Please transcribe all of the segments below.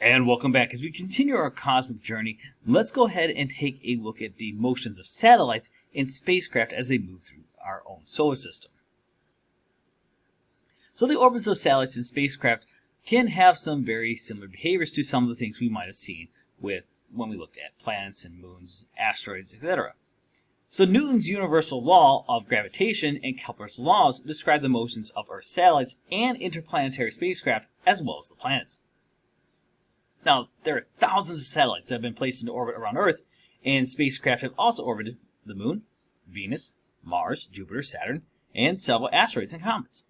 And welcome back. As we continue our cosmic journey, let's go ahead and take a look at the motions of satellites and spacecraft as they move through our own solar system. So the orbits of satellites and spacecraft can have some very similar behaviors to some of the things we might have seen with when we looked at planets and moons, asteroids, etc. So Newton's universal law of gravitation and Kepler's laws describe the motions of Earth's satellites and interplanetary spacecraft as well as the planets. Now, there are thousands of satellites that have been placed into orbit around Earth, and spacecraft have also orbited the Moon, Venus, Mars, Jupiter, Saturn, and several asteroids and comets.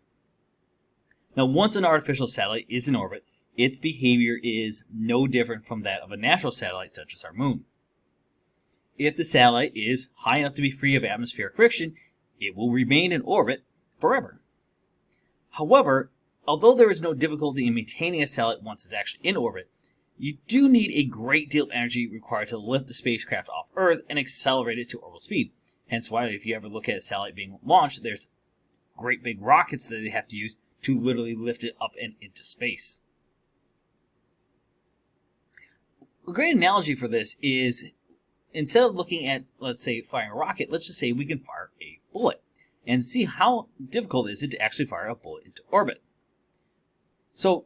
Now, once an artificial satellite is in orbit, its behavior is no different from that of a natural satellite such as our Moon. If the satellite is high enough to be free of atmospheric friction, it will remain in orbit forever. However, although there is no difficulty in maintaining a satellite once it's actually in orbit, you do need a great deal of energy required to lift the spacecraft off Earth and accelerate it to orbital speed. Hence why, if you ever look at a satellite being launched, there's great big rockets that they have to use to literally lift it up and into space. A great analogy for this is, instead of looking at, let's say, firing a rocket, let's just say we can fire a bullet and see how difficult is it to actually fire a bullet into orbit. So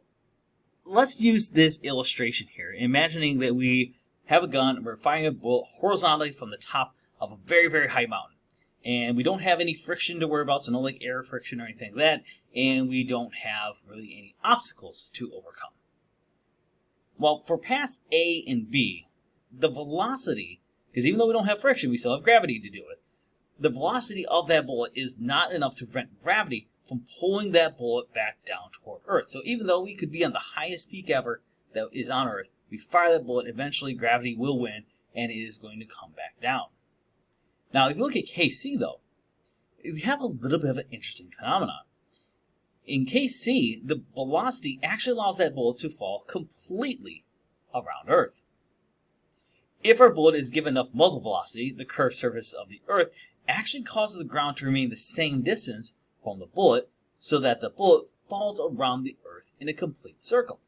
let's use this illustration here, imagining that we have a gun and we're firing a bullet horizontally from the top of a very, very high mountain. And we don't have any friction to worry about, so no like air friction or anything like that, and we don't have really any obstacles to overcome. Well, for paths A and B, the velocity, because even though we don't have friction, we still have gravity to deal with, the velocity of that bullet is not enough to prevent gravity from pulling that bullet back down toward Earth. So even though we could be on the highest peak ever that is on Earth, we fire that bullet, eventually gravity will win, and it is going to come back down. Now, if you look at KC, though, we have a little bit of an interesting phenomenon. In KC, the velocity actually allows that bullet to fall completely around Earth. If our bullet is given enough muzzle velocity, the curved surface of the Earth actually causes the ground to remain the same distance from the bullet, so that the bullet falls around the Earth in a complete circle.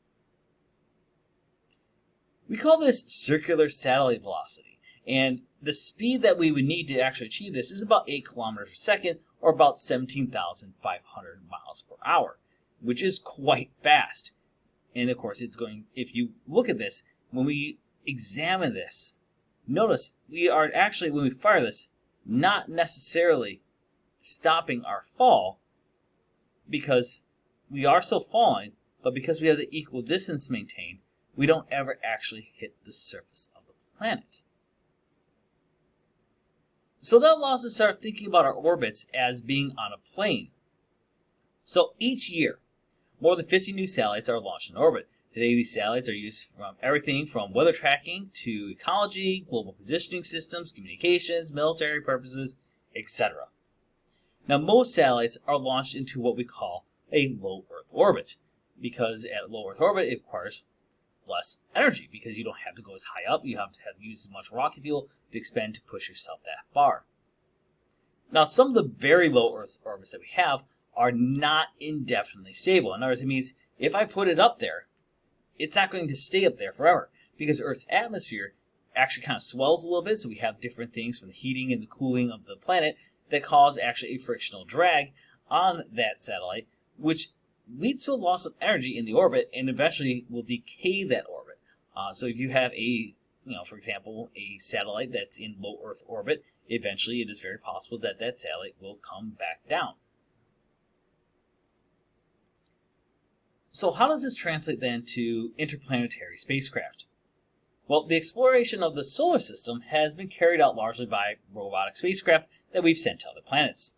We call this circular satellite velocity, and the speed that we would need to actually achieve this is about 8 kilometers per second, or about 17,500 miles per hour, which is quite fast. And of course, it's going, if you look at this, when we examine this, notice we are actually, when we fire this, not necessarily stopping our fall, because we are still falling, but because we have the equal distance maintained, we don't ever actually hit the surface of the planet. So that allows us to start thinking about our orbits as being on a plane. So each year, more than 50 new satellites are launched in orbit. Today, these satellites are used from everything from weather tracking to ecology, global positioning systems, communications, military purposes, etc. Now, most satellites are launched into what we call a low Earth orbit, because at low Earth orbit, it requires less energy, because you don't have to go as high up, you have to use as much rocket fuel to expend to push yourself that far. Now, some of the very low Earth orbits that we have are not indefinitely stable. In other words, it means if I put it up there, it's not going to stay up there forever, because Earth's atmosphere actually kind of swells a little bit, so we have different things from the heating and the cooling of the planet that cause actually a frictional drag on that satellite, which leads to a loss of energy in the orbit and eventually will decay that orbit. So if you have for example, a satellite that's in low Earth orbit, eventually it is very possible that that satellite will come back down. So how does this translate then to interplanetary spacecraft? Well, the exploration of the solar system has been carried out largely by robotic spacecraft that we've sent to other planets.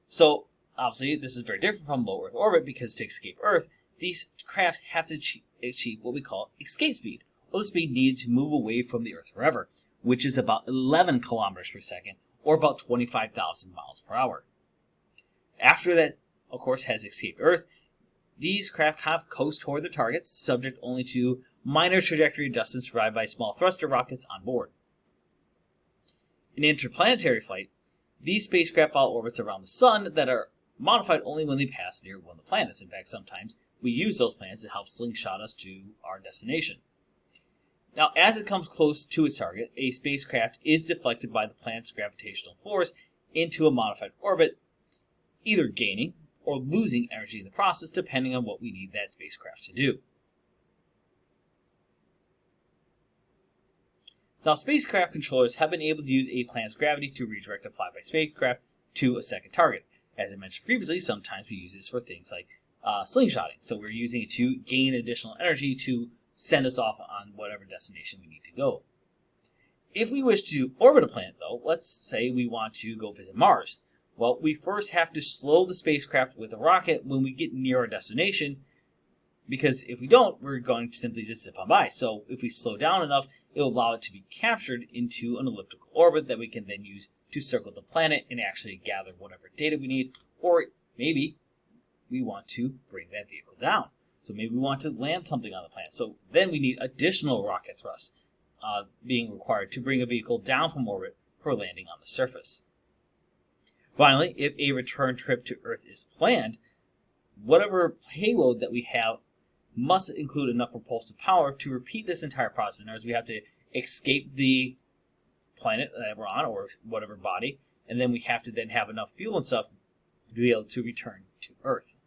So obviously, this is very different from low Earth orbit, because to escape Earth, these craft have to achieve what we call escape speed, or the speed needed to move away from the Earth forever, which is about 11 kilometers per second, or about 25,000 miles per hour. After that, of course, has escaped Earth, these craft kind of coast toward their targets, subject only to minor trajectory adjustments provided by small thruster rockets on board. In interplanetary flight, these spacecraft follow orbits around the Sun that are modified only when they pass near one of the planets. In fact, sometimes we use those planets to help slingshot us to our destination. Now, as it comes close to its target, a spacecraft is deflected by the planet's gravitational force into a modified orbit, either gaining or losing energy in the process, depending on what we need that spacecraft to do. Now, spacecraft controllers have been able to use a planet's gravity to redirect a flyby spacecraft to a second target. As I mentioned previously, sometimes we use this for things like slingshotting. So we're using it to gain additional energy to send us off on whatever destination we need to go. If we wish to orbit a planet, though, let's say we want to go visit Mars. Well, we first have to slow the spacecraft with a rocket when we get near our destination, because if we don't, we're going to simply just zip on by. So if we slow down enough, it will allow it to be captured into an elliptical orbit that we can then use to circle the planet and actually gather whatever data we need, or maybe we want to bring that vehicle down. So maybe we want to land something on the planet. So then we need additional rocket thrust being required to bring a vehicle down from orbit for landing on the surface. Finally, if a return trip to Earth is planned, whatever payload that we have must include enough propulsive power to repeat this entire process. In other words, we have to escape the planet that we're on, or whatever body, and then we have to then have enough fuel and stuff to be able to return to Earth.